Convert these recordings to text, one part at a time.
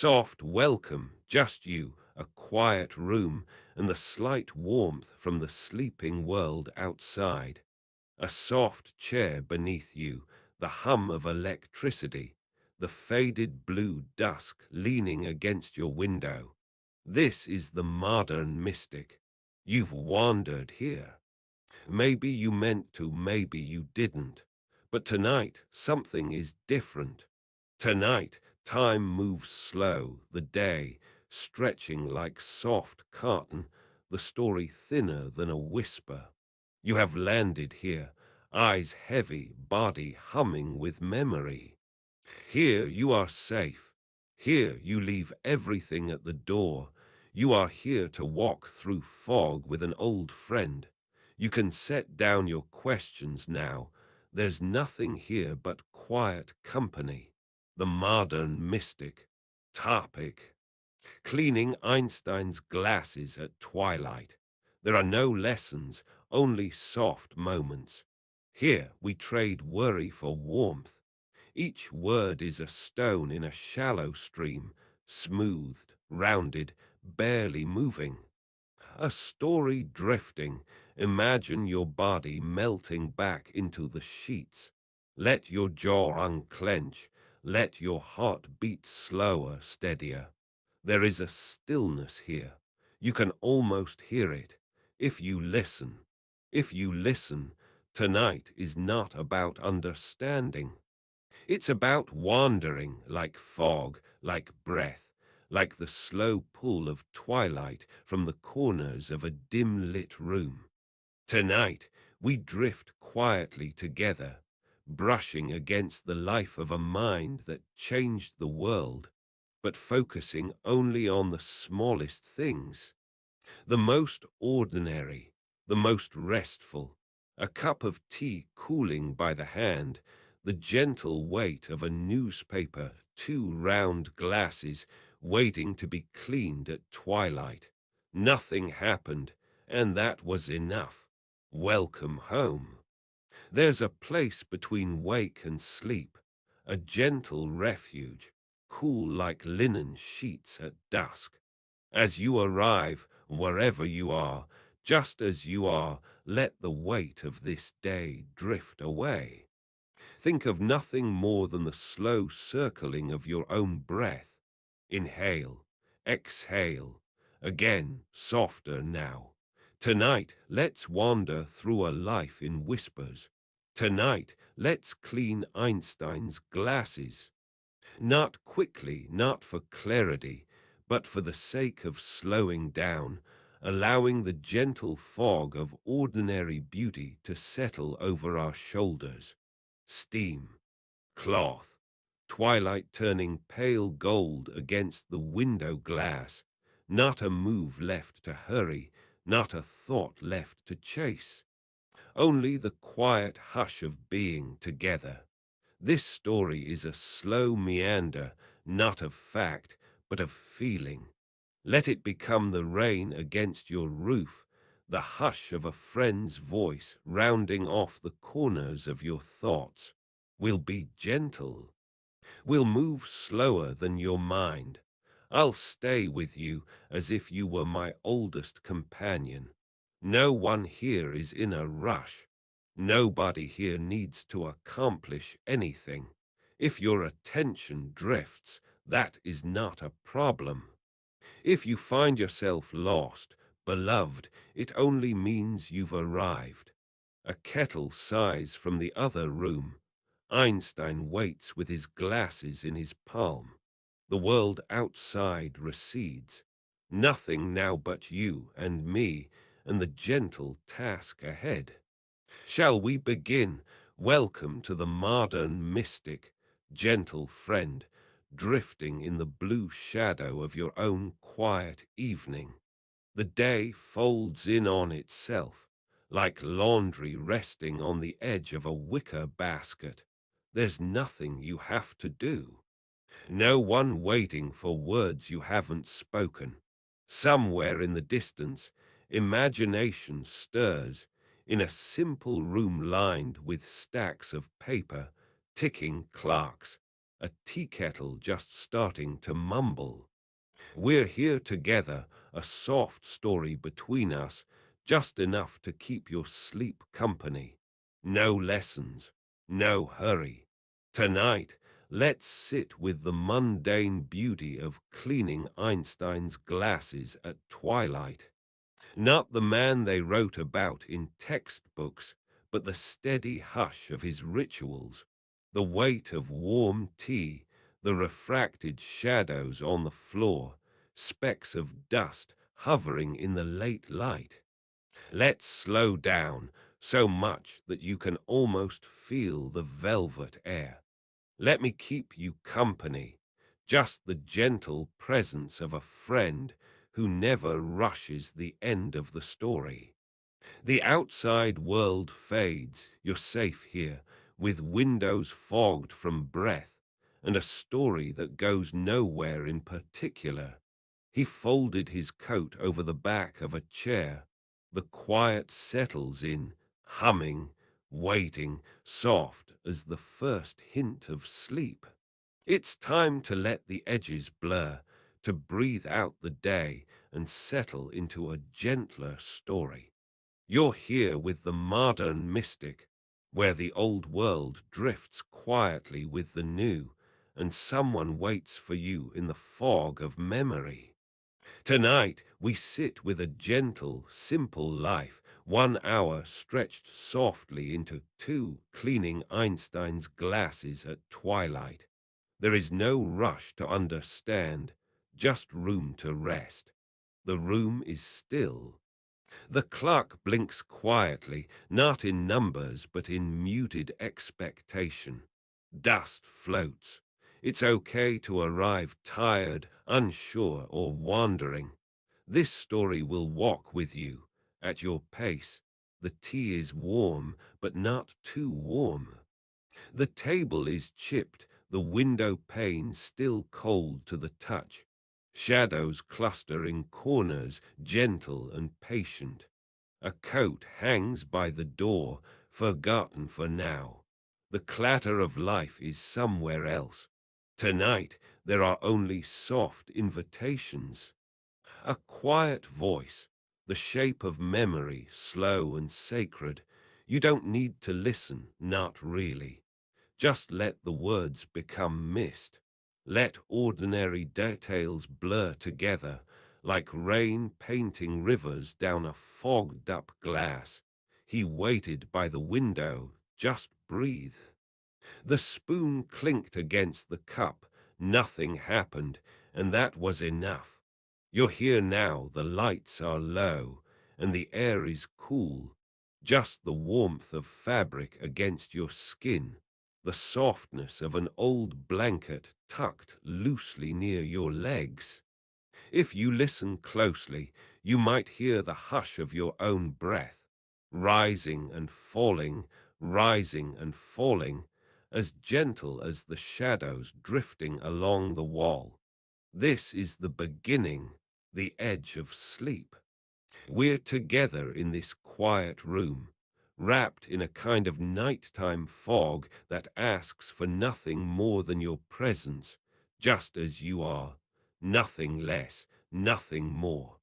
Soft welcome, just you, a quiet room, and the slight warmth from the sleeping world outside. A soft chair beneath you, the hum of electricity, the faded blue dusk leaning against your window. This is the modern mystic. You've wandered here. Maybe you meant to, maybe you didn't. But tonight, something is different. Tonight, time moves slow, the day stretching like soft cotton, the story thinner than a whisper. You have landed here, eyes heavy, body humming with memory. Here you are safe. Here you leave everything at the door. You are here to walk through fog with an old friend. You can set down your questions now. There's nothing here but quiet company. The modern mystic. Topic: cleaning Einstein's glasses at twilight. There are no lessons, only soft moments. Here we trade worry for warmth. Each word is a stone in a shallow stream, smoothed, rounded, barely moving. A story drifting. Imagine your body melting back into the sheets. Let your jaw unclench. Let your heart beat slower, steadier. There is a stillness here. You can almost hear it. If you listen. If you listen, tonight is not about understanding. It's about wandering like fog, like breath, like the slow pull of twilight from the corners of a dim-lit room. Tonight, we drift quietly together, brushing against the life of a mind that changed the world, but focusing only on the smallest things. The most ordinary, the most restful, a cup of tea cooling by the hand, the gentle weight of a newspaper, two round glasses waiting to be cleaned at twilight. Nothing happened, and that was enough. Welcome home. There's a place between wake and sleep, a gentle refuge, cool like linen sheets at dusk. As you arrive, wherever you are, just as you are, let the weight of this day drift away. Think of nothing more than the slow circling of your own breath. Inhale, exhale, again, softer now. Tonight, let's wander through a life in whispers. Tonight, let's clean Einstein's glasses. Not quickly, not for clarity, but for the sake of slowing down, allowing the gentle fog of ordinary beauty to settle over our shoulders. Steam, cloth, twilight turning pale gold against the window glass, not a move left to hurry, not a thought left to chase, only the quiet hush of being together. This story is a slow meander, not of fact, but of feeling. Let it become the rain against your roof, the hush of a friend's voice rounding off the corners of your thoughts. We'll be gentle. We'll move slower than your mind. I'll stay with you as if you were my oldest companion. No one here is in a rush. Nobody here needs to accomplish anything. If your attention drifts, that is not a problem. If you find yourself lost, beloved, it only means you've arrived. A kettle sighs from the other room. Einstein waits with his glasses in his palm. The world outside recedes. Nothing now but you and me and the gentle task ahead. Shall we begin? Welcome to the modern mystic, gentle friend, drifting in the blue shadow of your own quiet evening. The day folds in on itself, like laundry resting on the edge of a wicker basket. There's nothing you have to do. No one waiting for words you haven't spoken. Somewhere in the distance, imagination stirs in a simple room lined with stacks of paper, ticking clocks. a tea kettle just starting to mumble. We're here together, a soft story between us, just enough to keep your sleep company. No lessons, no hurry. Tonight, let's sit with the mundane beauty of cleaning Einstein's glasses at twilight. Not the man they wrote about in textbooks, but the steady hush of his rituals, the weight of warm tea, the refracted shadows on the floor, specks of dust hovering in the late light. Let's slow down so much that you can almost feel the velvet air. Let me keep you company, just the gentle presence of a friend who never rushes the end of the story. The outside world fades, you're safe here, with windows fogged from breath, and a story that goes nowhere in particular. He folded his coat over the back of a chair. The quiet settles in, humming, waiting, soft as the first hint of sleep. It's time to let the edges blur, to breathe out the day and settle into a gentler story. You're here with the modern mystic, where the old world drifts quietly with the new, and someone waits for you in the fog of memory. Tonight we sit with a gentle, simple life, 1 hour stretched softly into two, cleaning Einstein's glasses at twilight. There is no rush to understand, just room to rest. The room is still. The clock blinks quietly, not in numbers but in muted expectation. Dust floats. It's okay to arrive tired, unsure, or wandering. This story will walk with you, at your pace. The tea is warm, but not too warm. The table is chipped, the window pane still cold to the touch. Shadows cluster in corners, gentle and patient. A coat hangs by the door, forgotten for now. The clatter of life is somewhere else. Tonight there are only soft invitations. A quiet voice, the shape of memory, slow and sacred. You don't need to listen, not really. Just let the words become mist. Let ordinary details blur together, like rain painting rivers down a fogged-up glass. He waited by the window, just breathe. The spoon clinked against the cup, nothing happened, and that was enough. You're here now, the lights are low, and the air is cool, just the warmth of fabric against your skin, the softness of an old blanket tucked loosely near your legs. If you listen closely, you might hear the hush of your own breath, rising and falling, rising and falling, as gentle as the shadows drifting along the wall. This is the beginning, the edge of sleep. We're together in this quiet room, wrapped in a kind of nighttime fog that asks for nothing more than your presence, just as you are, nothing less, nothing more.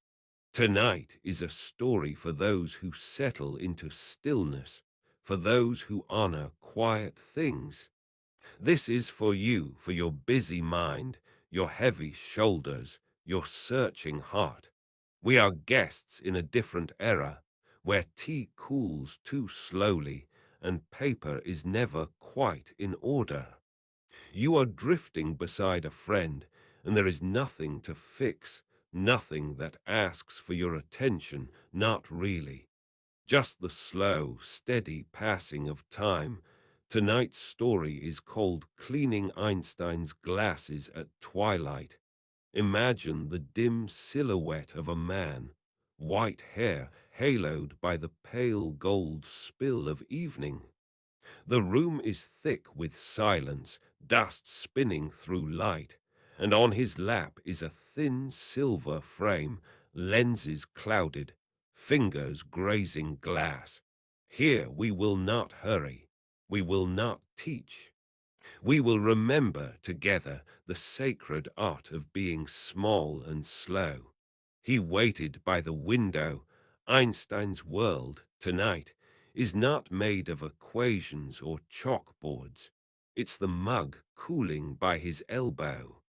Tonight is a story for those who settle into stillness, for those who honor quiet things. This is for you, for your busy mind, your heavy shoulders, your searching heart. We are guests in a different era, where tea cools too slowly and paper is never quite in order. You are drifting beside a friend, and there is nothing to fix, nothing that asks for your attention, not really. Just the slow, steady passing of time. Tonight's story is called Cleaning Einstein's Glasses at Twilight. Imagine the dim silhouette of a man, white hair haloed by the pale gold spill of evening. The room is thick with silence, dust spinning through light, and on his lap is a thin silver frame, lenses clouded, fingers grazing glass. Here we will not hurry. We will not teach. We will remember together the sacred art of being small and slow. He waited by the window. Einstein's world tonight is not made of equations or chalkboards. It's the mug cooling by his elbow.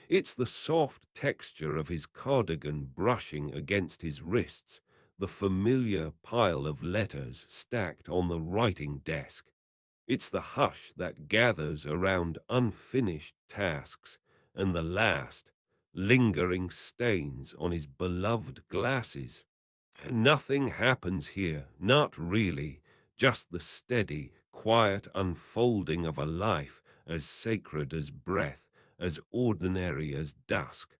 It's the soft texture of his cardigan brushing against his wrists, the familiar pile of letters stacked on the writing desk. It's the hush that gathers around unfinished tasks and the last, lingering stains on his beloved glasses. Nothing happens here, not really, just the steady, quiet unfolding of a life as sacred as breath, as ordinary as dusk.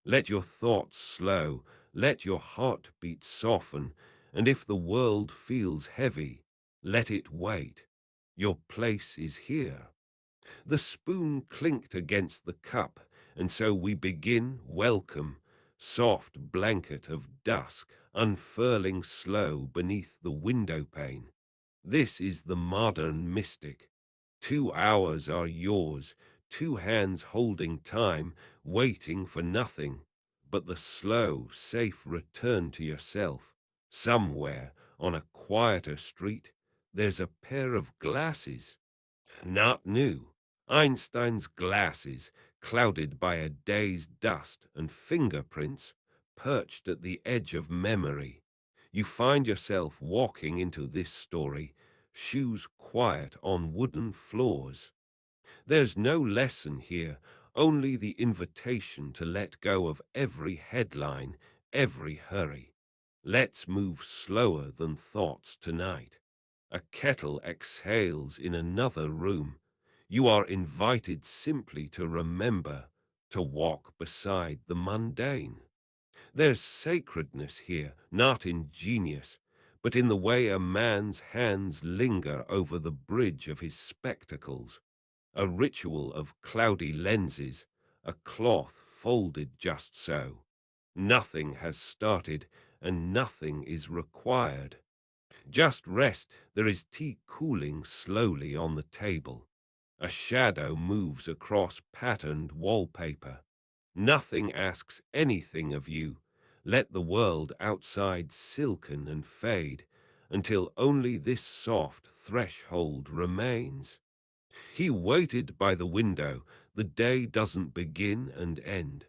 Let your thoughts slow, let your heartbeat soften, and if the world feels heavy, let it wait. Your place is here. The spoon clinked against the cup, and so we begin. Welcome, soft blanket of dusk, unfurling slow beneath the window pane. This is the modern mystic. 2 hours are yours, two hands holding time, waiting for nothing but the slow, safe return to yourself. Somewhere on a quieter street, there's a pair of glasses. Not new. Einstein's glasses, clouded by a day's dust and fingerprints, perched at the edge of memory. You find yourself walking into this story, shoes quiet on wooden floors. There's no lesson here, only the invitation to let go of every headline, every hurry. Let's move slower than thoughts tonight. A kettle exhales in another room. You are invited simply to remember, to walk beside the mundane. There's sacredness here, not in genius, but in the way a man's hands linger over the bridge of his spectacles, a ritual of cloudy lenses, a cloth folded just so. Nothing has started and nothing is required. Just rest. There is tea cooling slowly on the table. A shadow moves across patterned wallpaper. Nothing asks anything of you. Let the world outside silken and fade until only this soft threshold remains. He waited by the window. The day doesn't begin and end.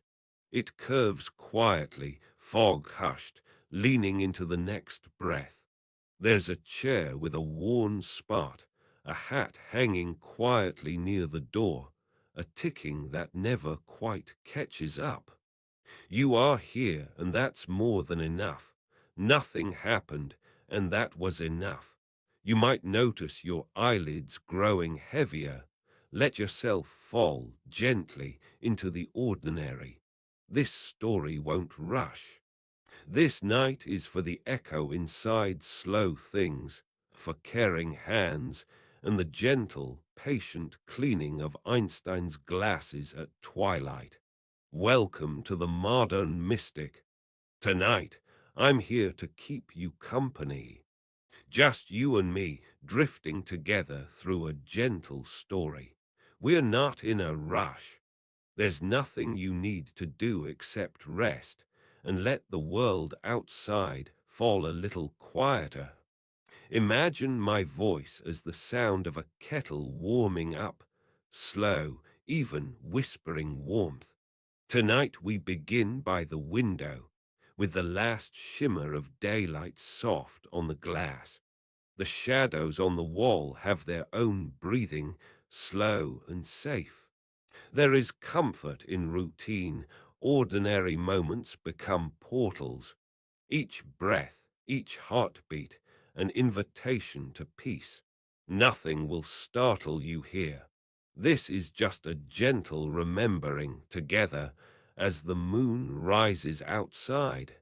It curves quietly, fog hushed, leaning into the next breath. There's a chair with a worn spot, a hat hanging quietly near the door, a ticking that never quite catches up. You are here, and that's more than enough. Nothing happened, and that was enough. You might notice your eyelids growing heavier. Let yourself fall gently into the ordinary. This story won't rush. This night is for the echo inside slow things, for caring hands, and the gentle, patient cleaning of Einstein's glasses at twilight. Welcome to the modern mystic. Tonight, I'm here to keep you company. Just you and me, drifting together through a gentle story. We're not in a rush. There's nothing you need to do except rest and let the world outside fall a little quieter. Imagine my voice as the sound of a kettle warming up, slow, even whispering warmth. Tonight we begin by the window, with the last shimmer of daylight soft on the glass. The shadows on the wall have their own breathing, slow and safe. There is comfort in routine. Ordinary moments become portals. Each breath, each heartbeat, an invitation to peace. Nothing will startle you here. This is just a gentle remembering together as the moon rises outside.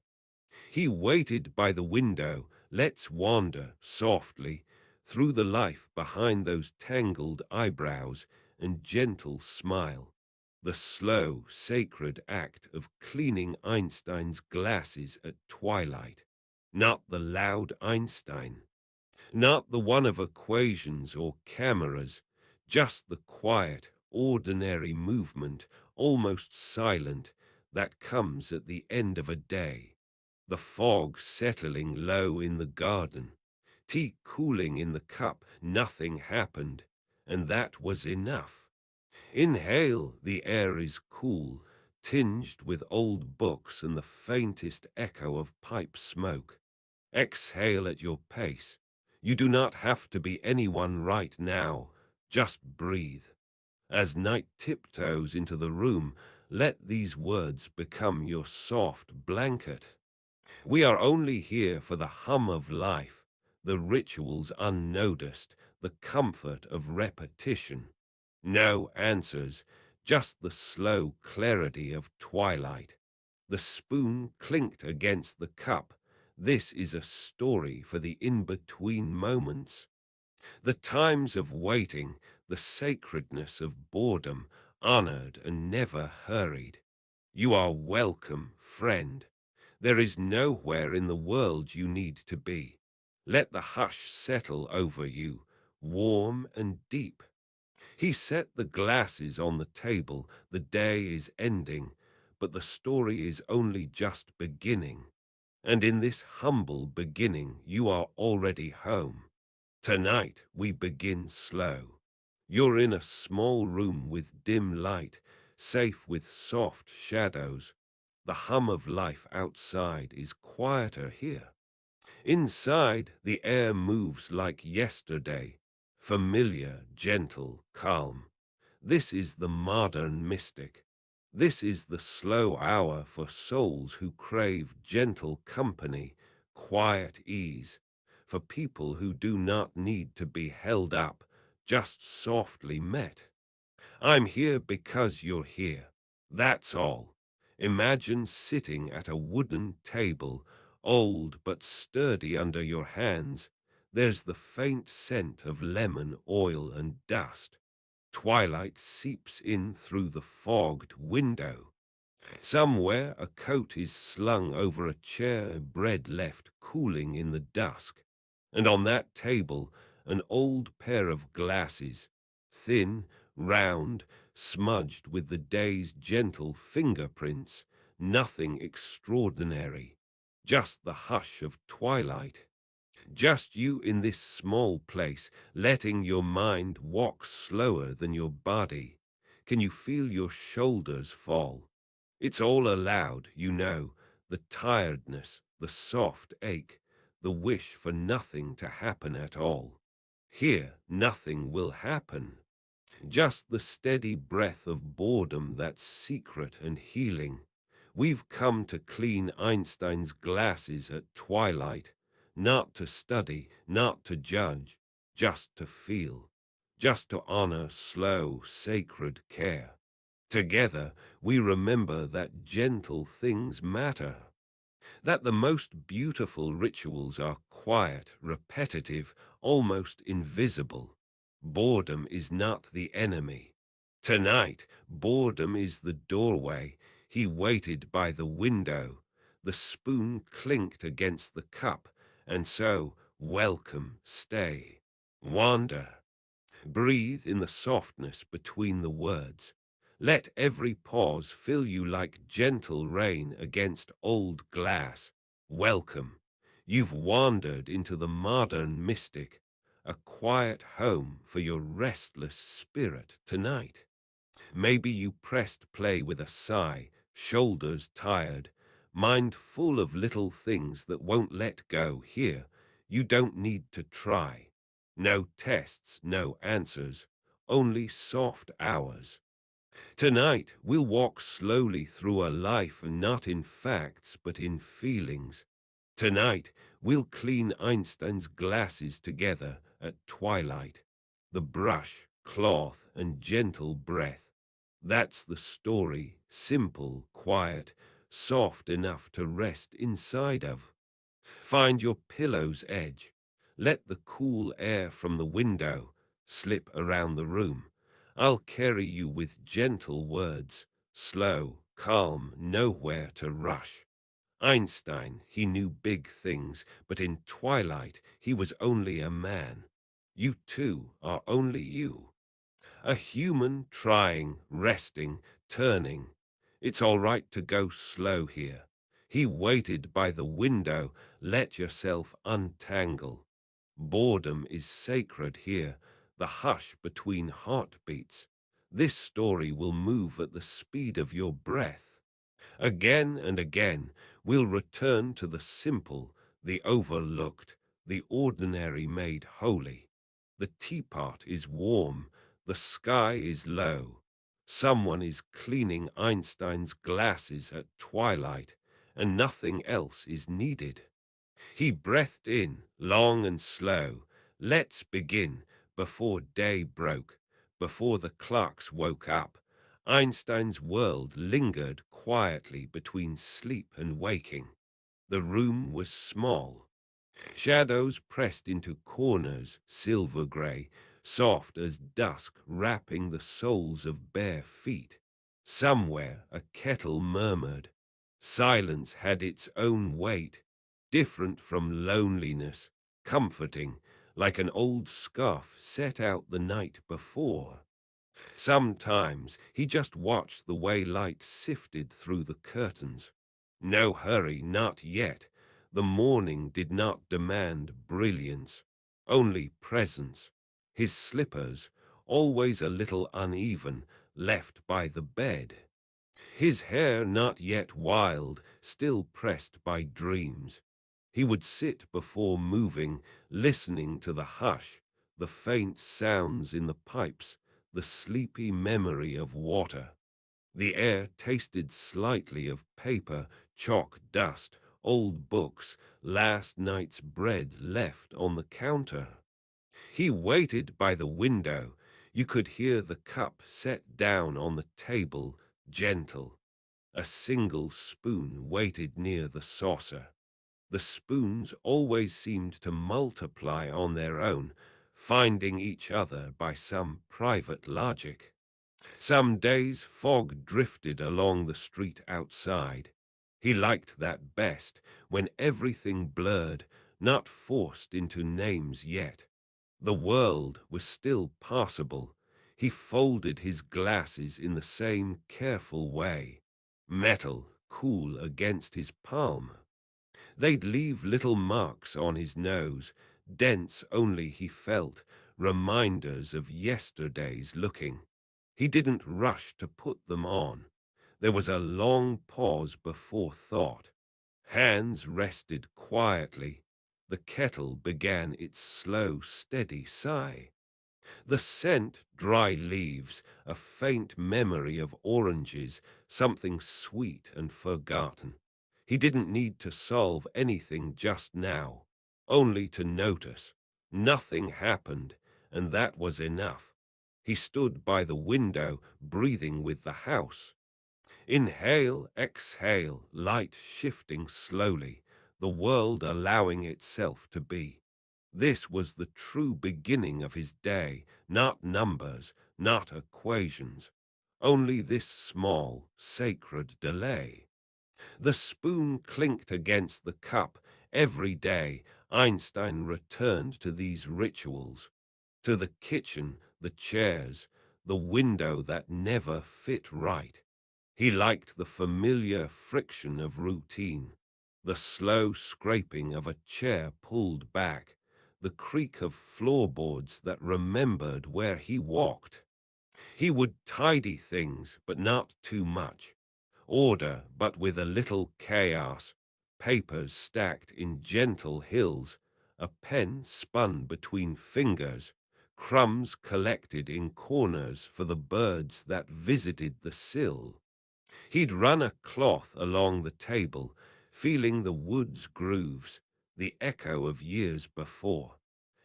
He waited by the window. Let's wander softly through the life behind those tangled eyebrows and gentle smile. The slow, sacred act of cleaning Einstein's glasses at twilight. Not the loud Einstein, not the one of equations or cameras, just the quiet, ordinary movement, almost silent, that comes at the end of a day. The fog settling low in the garden, tea cooling in the cup, nothing happened, and that was enough. Inhale, the air is cool, tinged with old books and the faintest echo of pipe smoke. Exhale at your pace. You do not have to be anyone right now. Just breathe. As night tiptoes into the room, let these words become your soft blanket. We are only here for the hum of life, the rituals unnoticed, the comfort of repetition. No answers, just the slow clarity of twilight. The spoon clinked against the cup. This is a story for the in-between moments. The times of waiting, the sacredness of boredom, honored and never hurried. You are welcome, friend. There is nowhere in the world you need to be. Let the hush settle over you, warm and deep. He set the glasses on the table. The day is ending, but the story is only just beginning. And in this humble beginning, you are already home. Tonight we begin slow. You're in a small room with dim light, safe with soft shadows. The hum of life outside is quieter here. Inside, the air moves like yesterday, familiar, gentle, calm. This is the modern mystic. This is the slow hour for souls who crave gentle company, quiet ease, for people who do not need to be held up, just softly met. I'm here because you're here. That's all. Imagine sitting at a wooden table, old but sturdy under your hands. There's the faint scent of lemon oil and dust. Twilight seeps in through the fogged window. Somewhere a coat is slung over a chair, bread left cooling in the dusk. And on that table, an old pair of glasses, thin, round, smudged with the day's gentle fingerprints, nothing extraordinary, just the hush of twilight. Just you in this small place, letting your mind walk slower than your body. Can you feel your shoulders fall? It's all allowed, you know, the tiredness, the soft ache, the wish for nothing to happen at all. Here, nothing will happen. Just the steady breath of boredom that's secret and healing. We've come to clean Einstein's glasses at twilight, not to study, not to judge, just to feel, just to honor slow, sacred care. Together, we remember that gentle things matter, that the most beautiful rituals are quiet, repetitive, almost invisible. Boredom is not the enemy. Tonight, boredom is the doorway. He waited by the window. The spoon clinked against the cup, and so, welcome, stay, wander. Breathe in the softness between the words. Let every pause fill you like gentle rain against old glass. Welcome. You've wandered into the modern mystic, a quiet home for your restless spirit tonight. Maybe you pressed play with a sigh, shoulders tired, mind full of little things that won't let go. Here, you don't need to try. No tests, no answers, only soft hours. Tonight, we'll walk slowly through a life not in facts but in feelings. Tonight, we'll clean Einstein's glasses together at twilight. The brush, cloth, and gentle breath. That's the story, simple, quiet, soft enough to rest inside of. Find your pillow's edge. Let the cool air from the window slip around the room. I'll carry you with gentle words, slow, calm, nowhere to rush. Einstein, he knew big things, but in twilight he was only a man. You too are only you. A human trying, resting, turning. It's all right to go slow here. He waited by the window. Let yourself untangle. Boredom is sacred here, the hush between heartbeats. This story will move at the speed of your breath. Again and again, we'll return to the simple, the overlooked, the ordinary made holy. The teapot is warm, the sky is low. Someone is cleaning Einstein's glasses at twilight, and nothing else is needed. He breathed in, long and slow. Let's begin, before day broke, before the clocks woke up. Einstein's world lingered quietly between sleep and waking. The room was small. Shadows pressed into corners, silver gray, soft as dusk wrapping the soles of bare feet. Somewhere a kettle murmured. Silence had its own weight, different from loneliness, comforting, like an old scarf set out the night before. Sometimes he just watched the way light sifted through the curtains. No hurry, not yet. The morning did not demand brilliance, only presence. His slippers, always a little uneven, left by the bed. His hair not yet wild, still pressed by dreams. He would sit before moving, listening to the hush, the faint sounds in the pipes, the sleepy memory of water. The air tasted slightly of paper, chalk dust, old books, last night's bread left on the counter. He waited by the window. You could hear the cup set down on the table, gentle. A single spoon waited near the saucer. The spoons always seemed to multiply on their own, finding each other by some private logic. Some days fog drifted along the street outside. He liked that best, when everything blurred, not forced into names yet. The world was still passable. He folded his glasses in the same careful way, metal cool against his palm. They'd leave little marks on his nose, dense only he felt, reminders of yesterday's looking. He didn't rush to put them on. There was a long pause before thought. Hands rested quietly. The kettle began its slow, steady sigh. The scent, dry leaves, a faint memory of oranges, something sweet and forgotten. He didn't need to solve anything just now, only to notice. Nothing happened, and that was enough. He stood by the window, breathing with the house. Inhale, exhale, light shifting slowly, the world allowing itself to be. This was the true beginning of his day, not numbers, not equations, only this small, sacred delay. The spoon clinked against the cup. Every day Einstein returned to these rituals, to the kitchen, the chairs, the window that never fit right. He liked the familiar friction of routine, the slow scraping of a chair pulled back, the creak of floorboards that remembered where he walked. He would tidy things, but not too much. Order, but with a little chaos. Papers stacked in gentle hills, a pen spun between fingers, crumbs collected in corners for the birds that visited the sill. He'd run a cloth along the table, feeling the wood's grooves, the echo of years before.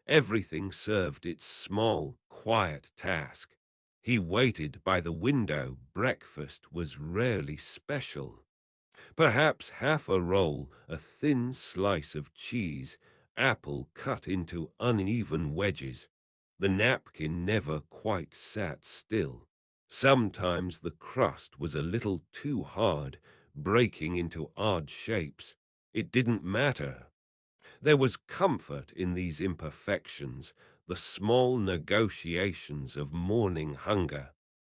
Everything served its small, quiet task. He waited by the window. Breakfast was rarely special. Perhaps half a roll, a thin slice of cheese, apple cut into uneven wedges. The napkin never quite sat still. Sometimes the crust was a little too hard, breaking into odd shapes. It didn't matter. There was comfort in these imperfections, the small negotiations of morning hunger.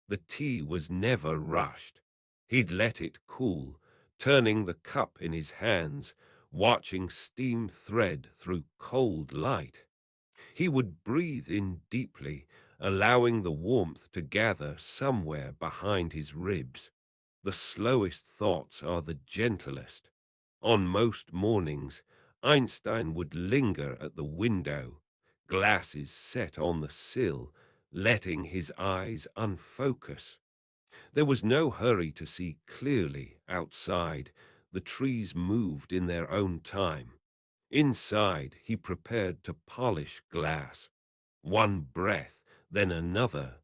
The tea was never rushed. He'd let it cool, turning the cup in his hands, watching steam thread through cold light. He would breathe in deeply, allowing the warmth to gather somewhere behind his ribs. The slowest thoughts are the gentlest. On most mornings, Einstein would linger at the window, glasses set on the sill, letting his eyes unfocus. There was no hurry to see clearly outside. The trees moved in their own time. Inside, he prepared to polish glass. One breath, then another,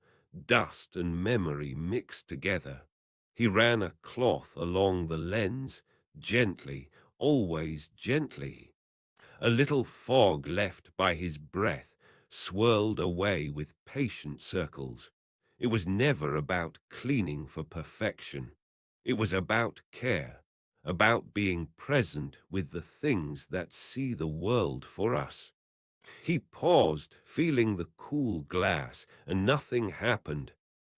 dust and memory mixed together. He ran a cloth along the lens, gently, always gently. A little fog left by his breath swirled away with patient circles. It was never about cleaning for perfection. It was about care, about being present with the things that see the world for us. He paused, feeling the cool glass, and nothing happened,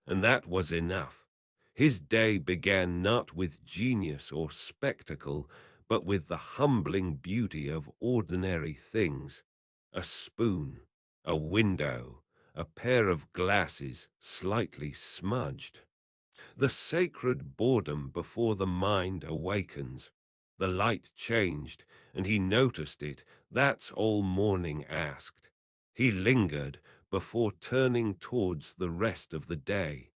and that was enough. His day began not with genius or spectacle, but with the humbling beauty of ordinary things. A spoon, a window, a pair of glasses slightly smudged. The sacred boredom before the mind awakens. The light changed, and he noticed it. That's all morning asked. He lingered before turning towards the rest of the day.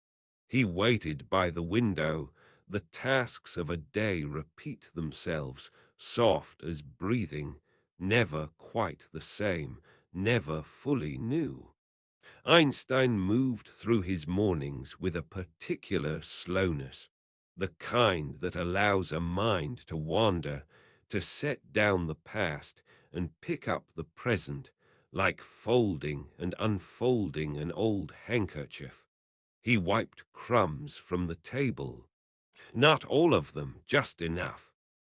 He waited by the window. The tasks of a day repeat themselves, soft as breathing, never quite the same, never fully new. Einstein moved through his mornings with a particular slowness, the kind that allows a mind to wander, to set down the past and pick up the present, like folding and unfolding an old handkerchief. He wiped crumbs from the table, not all of them, just enough.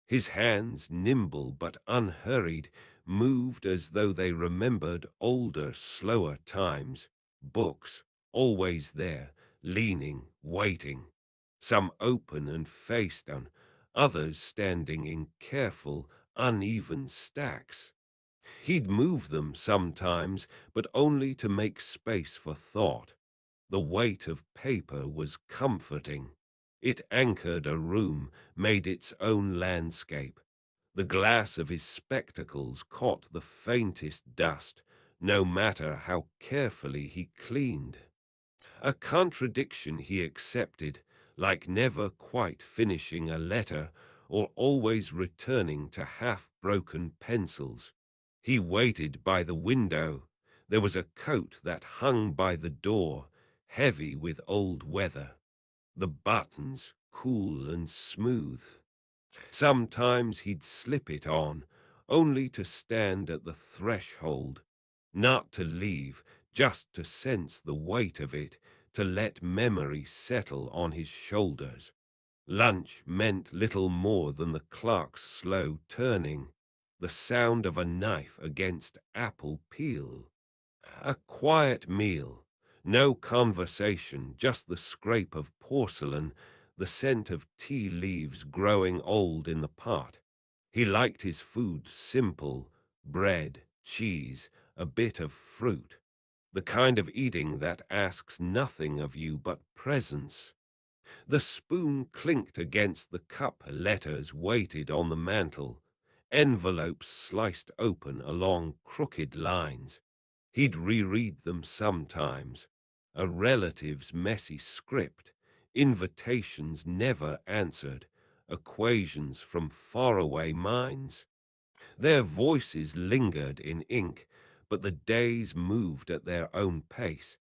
His hands, nimble but unhurried, moved as though they remembered older, slower times. Books, always there, leaning, waiting. Some open and face down, others standing in careful, uneven stacks. He'd move them sometimes, but only to make space for thought. The weight of paper was comforting. It anchored a room, made its own landscape. The glass of his spectacles caught the faintest dust, no matter how carefully he cleaned. A contradiction he accepted, like never quite finishing a letter or always returning to half-broken pencils. He waited by the window. There was a coat that hung by the door, heavy with old weather, the buttons cool and smooth. Sometimes he'd slip it on, only to stand at the threshold, not to leave, just to sense the weight of it, to let memory settle on his shoulders. Lunch meant little more than the clerk's slow turning, the sound of a knife against apple peel. A quiet meal, no conversation, just the scrape of porcelain, the scent of tea leaves growing old in the pot. He liked his food simple, bread, cheese, a bit of fruit, the kind of eating that asks nothing of you but presence. The spoon clinked against the cup, letters waited on the mantel, envelopes sliced open along crooked lines. He'd reread them sometimes, a relative's messy script, invitations never answered, equations from faraway minds. Their voices lingered in ink, but the days moved at their own pace.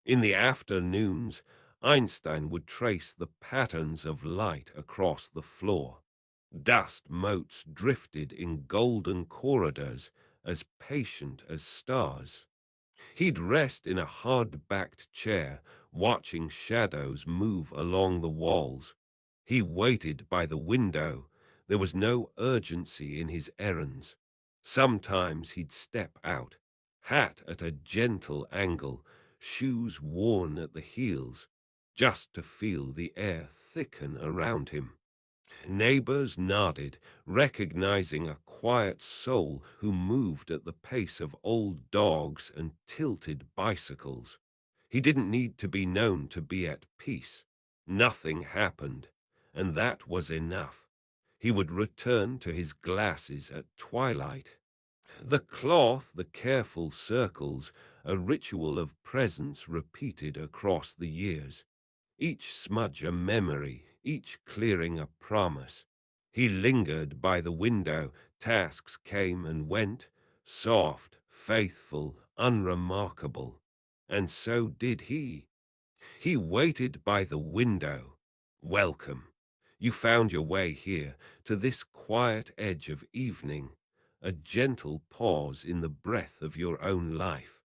In the afternoons, Einstein would trace the patterns of light across the floor. Dust motes drifted in golden corridors, as patient as stars. He'd rest in a hard-backed chair, watching shadows move along the walls. He waited by the window. There was no urgency in his errands. Sometimes he'd step out, hat at a gentle angle, shoes worn at the heels, just to feel the air thicken around him. Neighbors nodded, recognizing a quiet soul who moved at the pace of old dogs and tilted bicycles. He didn't need to be known to be at peace. Nothing happened, and that was enough. He would return to his glasses at twilight. The cloth, the careful circles, a ritual of presence repeated across the years. Each smudge a memory, each clearing a promise. He lingered by the window, tasks came and went, soft, faithful, unremarkable. And so did he. He waited by the window. Welcome. You found your way here, to this quiet edge of evening, a gentle pause in the breath of your own life.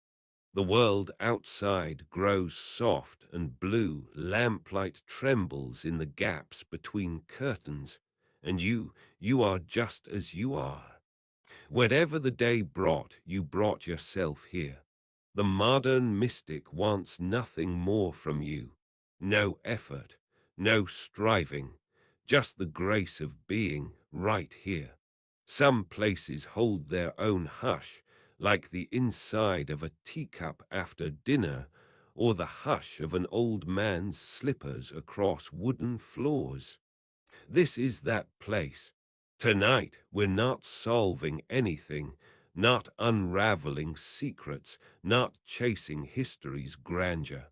The world outside grows soft and blue, lamplight trembles in the gaps between curtains, and you are just as you are. Whatever the day brought, you brought yourself here. The modern mystic wants nothing more from you. No effort, no striving, just the grace of being right here. Some places hold their own hush, like the inside of a teacup after dinner, or the hush of an old man's slippers across wooden floors. This is that place. Tonight, we're not solving anything, not unraveling secrets, not chasing history's grandeur.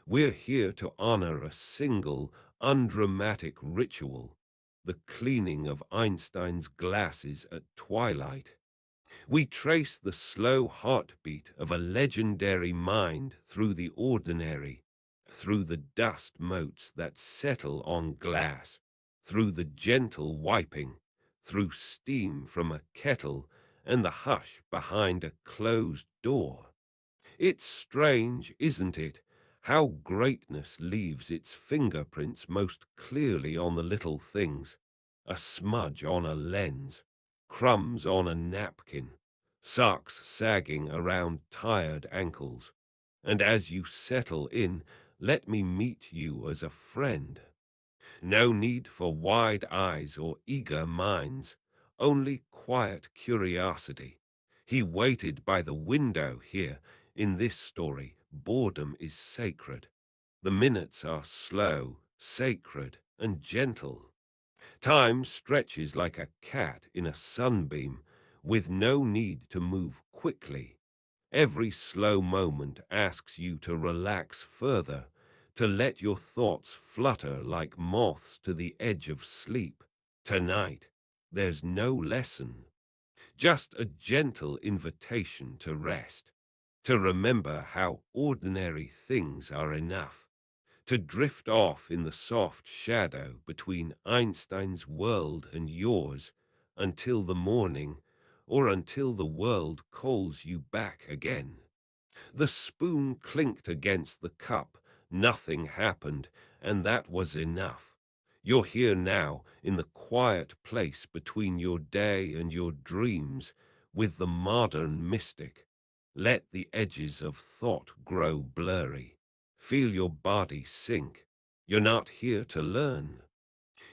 We're here to honor a single, undramatic ritual, the cleaning of Einstein's glasses at twilight. We trace the slow heartbeat of a legendary mind through the ordinary, through the dust motes that settle on glass, through the gentle wiping, through steam from a kettle and the hush behind a closed door. It's strange, isn't it, how greatness leaves its fingerprints most clearly on the little things, a smudge on a lens, crumbs on a napkin, socks sagging around tired ankles. And as you settle in, let me meet you as a friend. No need for wide eyes or eager minds, only quiet curiosity. He waited by the window here. In this story, boredom is sacred. The minutes are slow, sacred, and gentle. Time stretches like a cat in a sunbeam, with no need to move quickly. Every slow moment asks you to relax further, to let your thoughts flutter like moths to the edge of sleep. Tonight, there's no lesson, just a gentle invitation to rest, to remember how ordinary things are enough, to drift off in the soft shadow between Einstein's world and yours until the morning, or until the world calls you back again. The spoon clinked against the cup, nothing happened, and that was enough. You're here now, in the quiet place between your day and your dreams, with the modern mystic. Let the edges of thought grow blurry. Feel your body sink. You're not here to learn.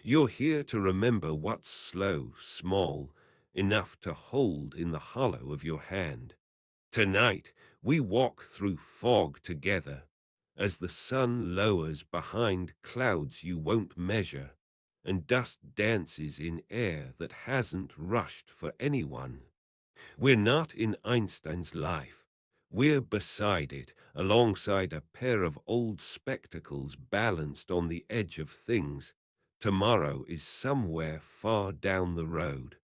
You're here to remember what's slow, small, enough to hold in the hollow of your hand. Tonight, we walk through fog together, as the sun lowers behind clouds you won't measure, and dust dances in air that hasn't rushed for anyone. We're not in Einstein's life. We're beside it, alongside a pair of old spectacles balanced on the edge of things. Tomorrow is somewhere far down the road.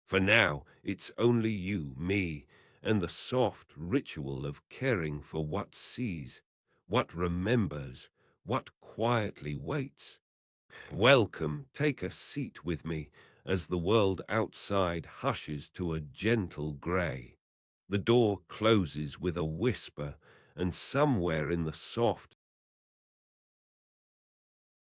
For now, it's only you, me, and the soft ritual of caring for what sees, what remembers, what quietly waits. Welcome, take a seat with me as the world outside hushes to a gentle gray. The door closes with a whisper, and somewhere in the soft